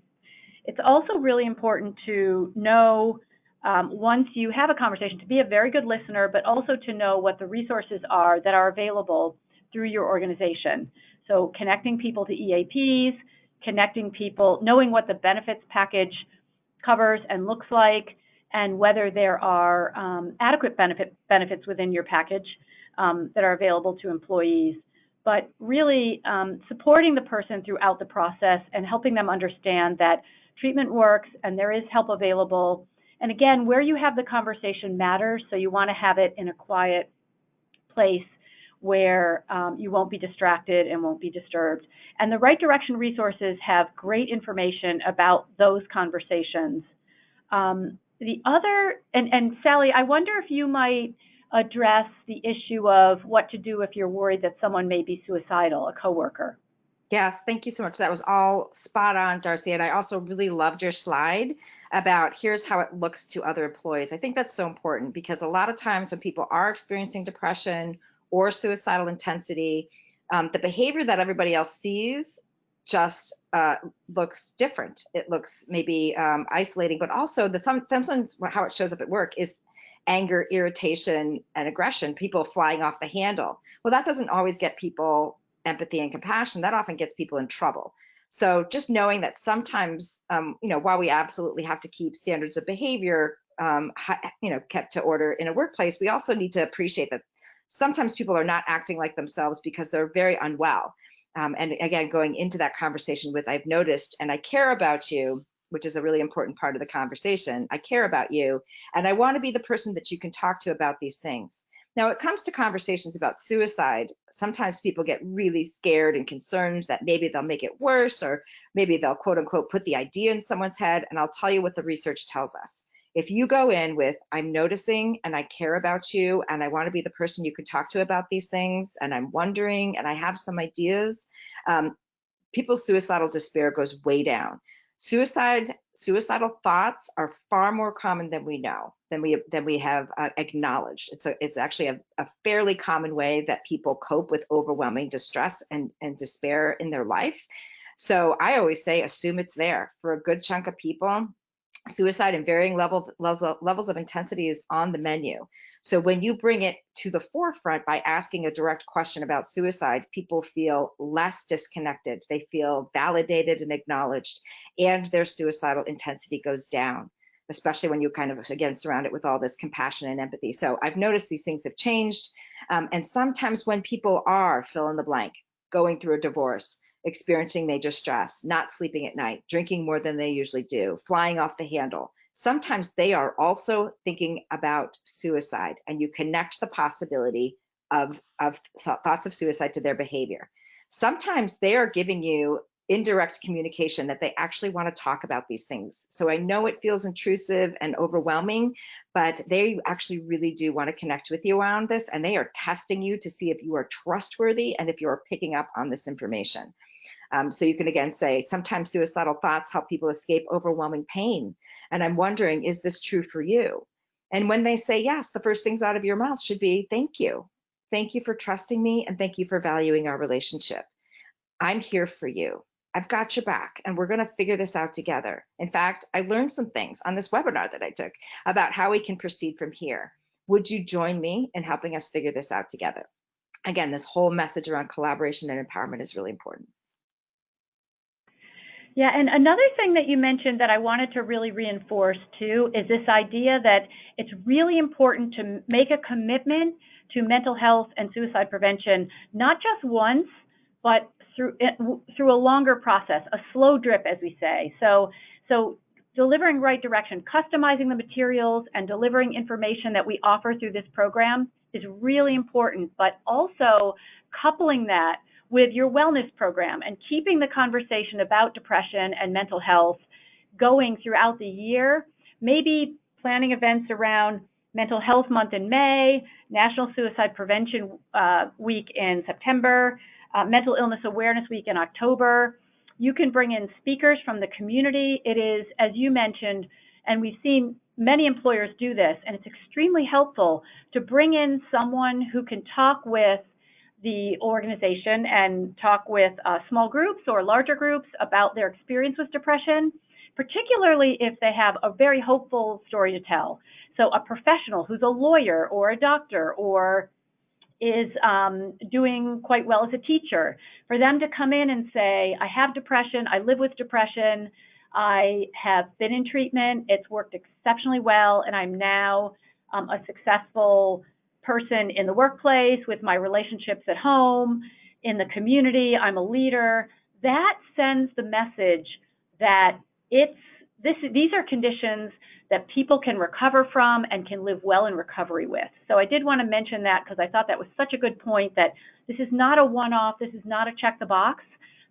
It's also really important to know, once you have a conversation, to be a very good listener, but also to know what the resources are that are available through your organization. So connecting people to EAPs, connecting people, knowing what the benefits package covers and looks like, and whether there are adequate benefits within your package that are available to employees. But really supporting the person throughout the process and helping them understand that treatment works and there is help available. And again, where you have the conversation matters, so you want to have it in a quiet place where you won't be distracted and won't be disturbed. And the Right Direction resources have great information about those conversations. The other, and Sally, I wonder if you might address the issue of what to do if you're worried that someone may be suicidal, a coworker. Yes, thank you so much. That was all spot on, Darcy. And I also really loved your slide about here's how it looks to other employees. I think that's so important because a lot of times when people are experiencing depression or suicidal intensity, the behavior that everybody else sees just looks different. It looks maybe isolating, but also sometimes how it shows up at work is anger, irritation, and aggression, people flying off the handle. Well, that doesn't always get people empathy and compassion. That often gets people in trouble. So just knowing that sometimes, while we absolutely have to keep standards of behavior, kept to order in a workplace, we also need to appreciate that sometimes people are not acting like themselves because they're very unwell. And again, going into that conversation with, I've noticed and I care about you, which is a really important part of the conversation. I care about you, and I want to be the person that you can talk to about these things. Now, it comes to conversations about suicide. Sometimes people get really scared and concerned that maybe they'll make it worse, or maybe they'll quote unquote put the idea in someone's head. And I'll tell you what the research tells us. If you go in with, I'm noticing and I care about you and I want to be the person you can talk to about these things, and I'm wondering and I have some ideas, people's suicidal despair goes way down. Suicidal thoughts are far more common than we know, than we have acknowledged. It's actually a fairly common way that people cope with overwhelming distress and despair in their life. So I always say, assume it's there. For a good chunk of people, suicide in varying levels of intensity is on the menu. So when you bring it to the forefront by asking a direct question about suicide, people feel less disconnected. They feel validated and acknowledged, and their suicidal intensity goes down, especially when you kind of, again, surround it with all this compassion and empathy. So I've noticed these things have changed. And sometimes when people are, fill in the blank, going through a divorce, experiencing major stress, not sleeping at night, drinking more than they usually do, flying off the handle. Sometimes they are also thinking about suicide, and you connect the possibility of thoughts of suicide to their behavior. Sometimes they are giving you indirect communication that they actually want to talk about these things. So I know it feels intrusive and overwhelming, but they actually really do want to connect with you around this, and they are testing you to see if you are trustworthy and if you are picking up on this information. So you can again say, sometimes suicidal thoughts help people escape overwhelming pain. And I'm wondering, is this true for you? And when they say yes, the first things out of your mouth should be, thank you. Thank you for trusting me, and thank you for valuing our relationship. I'm here for you. I've got your back, and we're going to figure this out together. In fact, I learned some things on this webinar that I took about how we can proceed from here. Would you join me in helping us figure this out together? Again, this whole message around collaboration and empowerment is really important. Yeah, and another thing that you mentioned that I wanted to really reinforce too is this idea that it's really important to make a commitment to mental health and suicide prevention, not just once, but through a longer process, a slow drip, as we say. So delivering right direction, customizing the materials, and delivering information that we offer through this program is really important, but also coupling that with your wellness program and keeping the conversation about depression and mental health going throughout the year, maybe planning events around Mental Health Month in May, National Suicide Prevention Week in September, Mental Illness Awareness Week in October. You can bring in speakers from the community. It is, as you mentioned, and we've seen many employers do this, and it's extremely helpful to bring in someone who can talk with the organization and talk with small groups or larger groups about their experience with depression, particularly if they have a very hopeful story to tell. So a professional who's a lawyer or a doctor or is doing quite well as a teacher, for them to come in and say, I have depression, I live with depression, I have been in treatment, it's worked exceptionally well, and I'm now a successful person in the workplace, with my relationships at home, in the community, I'm a leader. That sends the message that these are conditions that people can recover from and can live well in recovery with. So I did want to mention that because I thought that was such a good point, that this is not a one-off, this is not a check the box.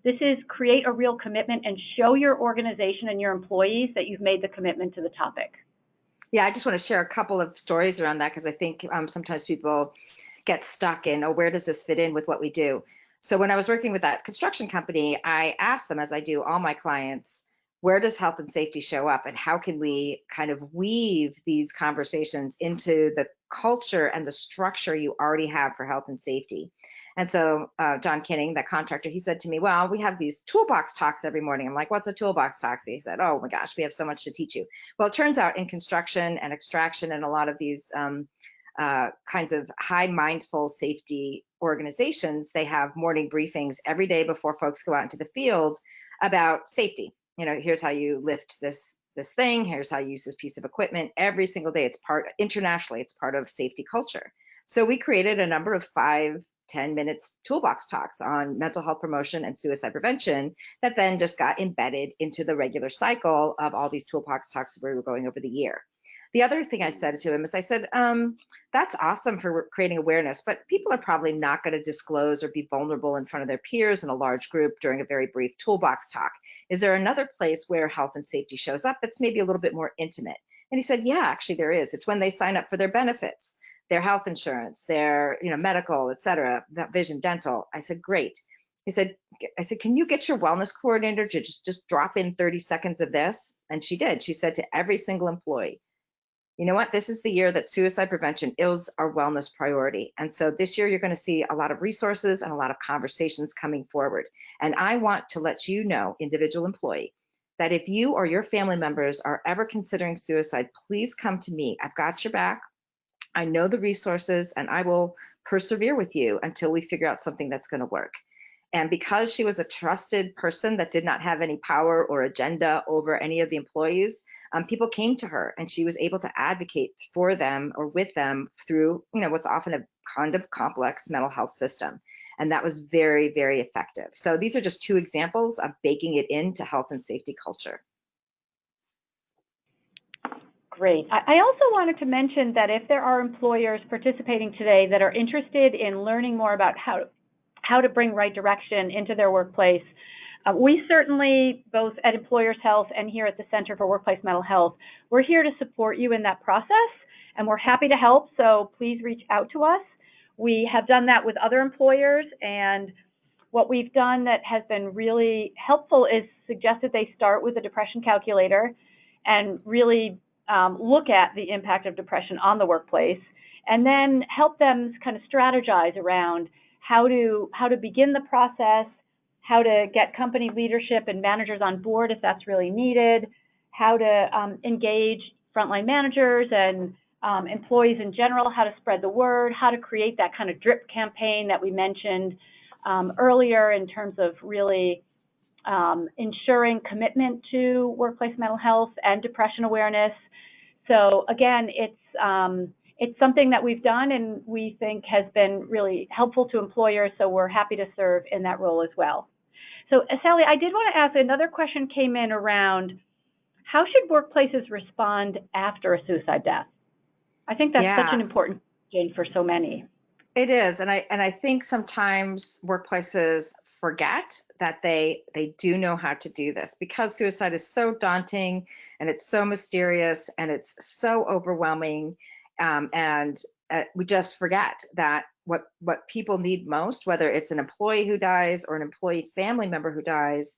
This is create a real commitment and show your organization and your employees that you've made the commitment to the topic. Yeah, I just want to share a couple of stories around that, because I think sometimes people get stuck in, oh, where does this fit in with what we do? So when I was working with that construction company, I asked them, as I do all my clients, where does health and safety show up, and how can we kind of weave these conversations into the culture and the structure you already have for health and safety? And so John Kinning, the contractor, he said to me, well, we have these toolbox talks every morning. I'm like, what's a toolbox talk? He said, oh my gosh, we have so much to teach you. Well, it turns out in construction and extraction and a lot of these kinds of high mindful safety organizations, they have morning briefings every day before folks go out into the field about safety. You know, here's how you lift this thing, here's how you use this piece of equipment. Every single day, internationally, it's part of safety culture. So we created a number of 5-10 minutes toolbox talks on mental health promotion and suicide prevention that then just got embedded into the regular cycle of all these toolbox talks that we were going over the year. The other thing I said to him is, I said, that's awesome for creating awareness, but people are probably not going to disclose or be vulnerable in front of their peers in a large group during a very brief toolbox talk. Is there another place where health and safety shows up that's maybe a little bit more intimate? And he said, yeah, actually there is. It's when they sign up for their benefits, their health insurance, their medical, et cetera, vision, dental. I said, great. I said, can you get your wellness coordinator to just drop in 30 seconds of this? And she did. She said to every single employee, you know what, this is the year that suicide prevention is our wellness priority. And so this year you're going to see a lot of resources and a lot of conversations coming forward. And I want to let you know, individual employee, that if you or your family members are ever considering suicide, please come to me. I've got your back. I know the resources, and I will persevere with you until we figure out something that's going to work. And because she was a trusted person that did not have any power or agenda over any of the employees, people came to her, and she was able to advocate for them or with them through, what's often a kind of complex mental health system. And that was very, very effective. So these are just two examples of baking it into health and safety culture. Great. I also wanted to mention that if there are employers participating today that are interested in learning more about how to bring right direction into their workplace, we certainly, both at Employers Health and here at the Center for Workplace Mental Health, we're here to support you in that process, and we're happy to help, so please reach out to us. We have done that with other employers, and what we've done that has been really helpful is suggest that they start with a depression calculator and really look at the impact of depression on the workplace, and then help them kind of strategize around how to begin the process, how to get company leadership and managers on board if that's really needed, how to engage frontline managers and employees in general, how to spread the word, how to create that kind of drip campaign that we mentioned earlier in terms of really ensuring commitment to workplace mental health and depression awareness. So again, it's something that we've done and we think has been really helpful to employers, so we're happy to serve in that role as well. So Sally, I did want to ask, another question came in around how should workplaces respond after a suicide death? I think that's such an important question for so many. It is, and I think sometimes workplaces forget that they do know how to do this, because suicide is so daunting and it's so mysterious and it's so overwhelming, and we just forget that what people need most, whether it's an employee who dies or an employee family member who dies,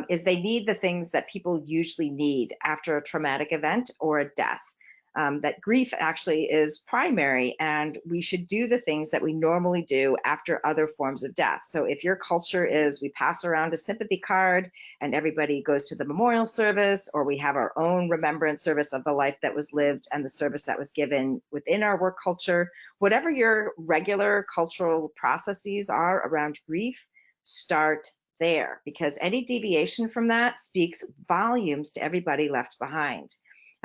is they need the things that people usually need after a traumatic event or a death. That grief actually is primary, and we should do the things that we normally do after other forms of death. So if your culture is we pass around a sympathy card and everybody goes to the memorial service, or we have our own remembrance service of the life that was lived and the service that was given within our work culture, whatever your regular cultural processes are around grief, start there, because any deviation from that speaks volumes to everybody left behind.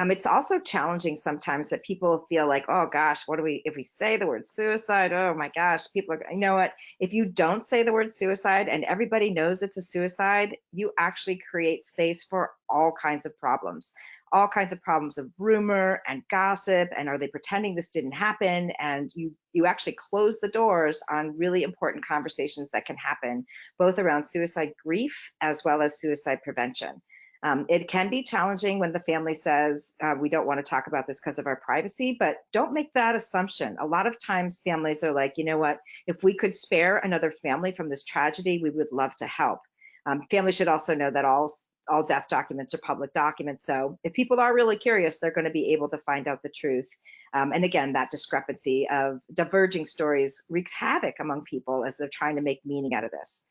It's also challenging sometimes that people feel like, oh gosh, if we say the word suicide, oh my gosh, people are, you know what, if you don't say the word suicide and everybody knows it's a suicide, you actually create space for all kinds of problems of rumor and gossip, and are they pretending this didn't happen? And you actually close the doors on really important conversations that can happen, both around suicide grief as well as suicide prevention. It can be challenging when the family says, we don't want to talk about this because of our privacy, but don't make that assumption. A lot of times families are like, you know what, if we could spare another family from this tragedy, we would love to help. Families should also know that all death documents are public documents. So if people are really curious, they're going to be able to find out the truth. And again, that discrepancy of diverging stories wreaks havoc among people as they're trying to make meaning out of this.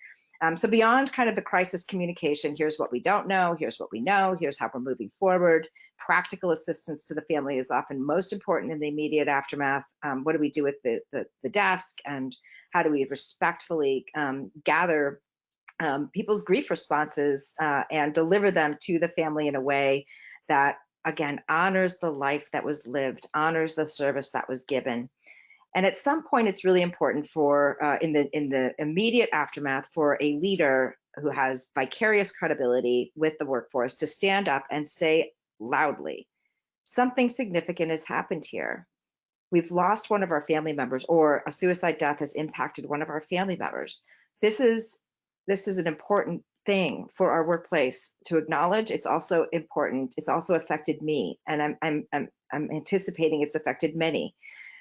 So beyond kind of the crisis communication, here's what we don't know, here's what we know, here's how we're moving forward. Practical assistance to the family is often most important in the immediate aftermath. What do we do with the desk, and how do we respectfully gather people's grief responses and deliver them to the family in a way that, again, honors the life that was lived, honors the service that was given. And at some point, it's really important for, in the immediate aftermath, for a leader who has vicarious credibility with the workforce to stand up and say loudly, something significant has happened here. We've lost one of our family members, or a suicide death has impacted one of our family members. This is an important thing for our workplace to acknowledge. It's also important. It's also affected me, and I'm anticipating it's affected many.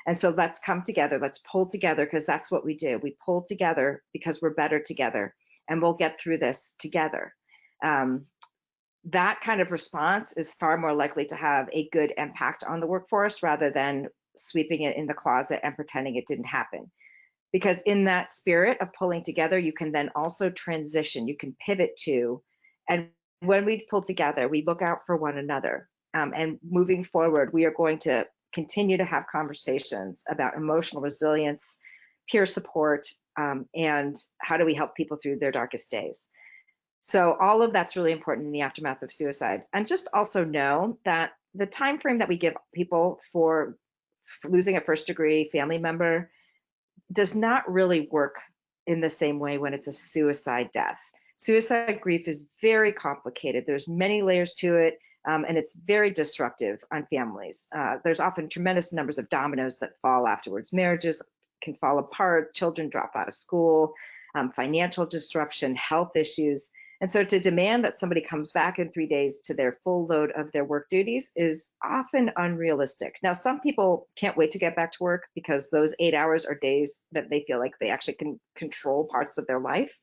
And so let's come together, let's pull together, because that's what we do. We pull together because we're better together, and we'll get through this together. That kind of response is far more likely to have a good impact on the workforce rather than sweeping it in the closet and pretending it didn't happen. Because in that spirit of pulling together, you can then also transition, you can pivot to, and when we pull together, we look out for one another. And moving forward, we are going to continue to have conversations about emotional resilience, peer support, and how do we help people through their darkest days. So all of that's really important in the aftermath of suicide. And just also know that the time frame that we give people for losing a first degree family member does not really work in the same way when it's a suicide death. Suicide grief is very complicated. There's many layers to it, and it's very disruptive on families. There's often tremendous numbers of dominoes that fall afterwards. Marriages can fall apart, children drop out of school, financial disruption, health issues. And so to demand that somebody comes back in 3 days to their full load of their work duties is often unrealistic. Now, some people can't wait to get back to work because those 8 hours are days that they feel like they actually can control parts of their life.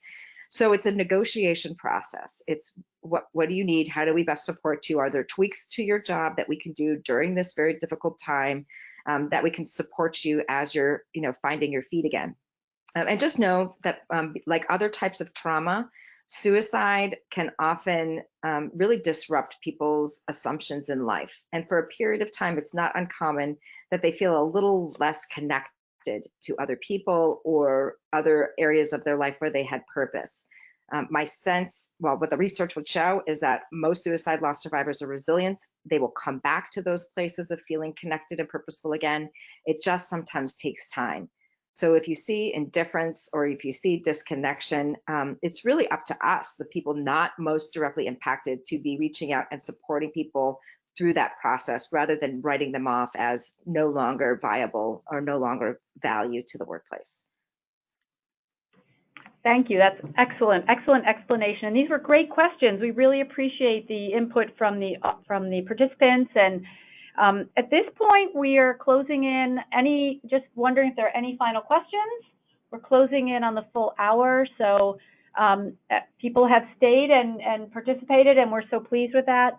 So it's a negotiation process. It's what do you need? How do we best support you? Are there tweaks to your job that we can do during this very difficult time, that we can support you as you're, finding your feet again? And just know that like other types of trauma, suicide can often really disrupt people's assumptions in life. And for a period of time, it's not uncommon that they feel a little less connected to other people or other areas of their life where they had purpose. My sense, well, what the research would show is that most suicide loss survivors are resilient. They will come back to those places of feeling connected and purposeful again. It just sometimes takes time. So if you see indifference or if you see disconnection, it's really up to us, the people not most directly impacted, to be reaching out and supporting people through that process rather than writing them off as no longer viable or no longer value to the workplace. Thank you. That's excellent explanation. And these were great questions. We really appreciate the input from the participants. And at this point, we are closing in. Just wondering if there are any final questions. We're closing in on the full hour, so people have stayed and participated, and we're so pleased with that.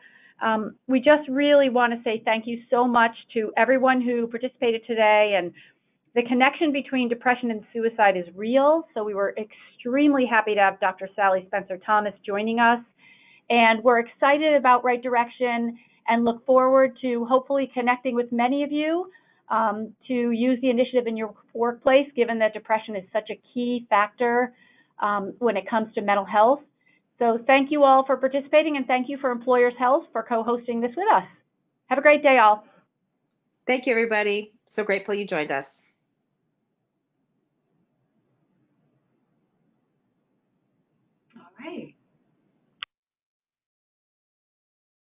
We just really want to say thank you so much to everyone who participated today. And the connection between depression and suicide is real, so we were extremely happy to have Dr. Sally Spencer-Thomas joining us. And we're excited about Right Direction and look forward to hopefully connecting with many of you to use the initiative in your workplace, given that depression is such a key factor when it comes to mental health. So thank you all for participating, and thank you for Employers Health for co-hosting this with us. Have a great day, all. Thank you, everybody. So grateful you joined us.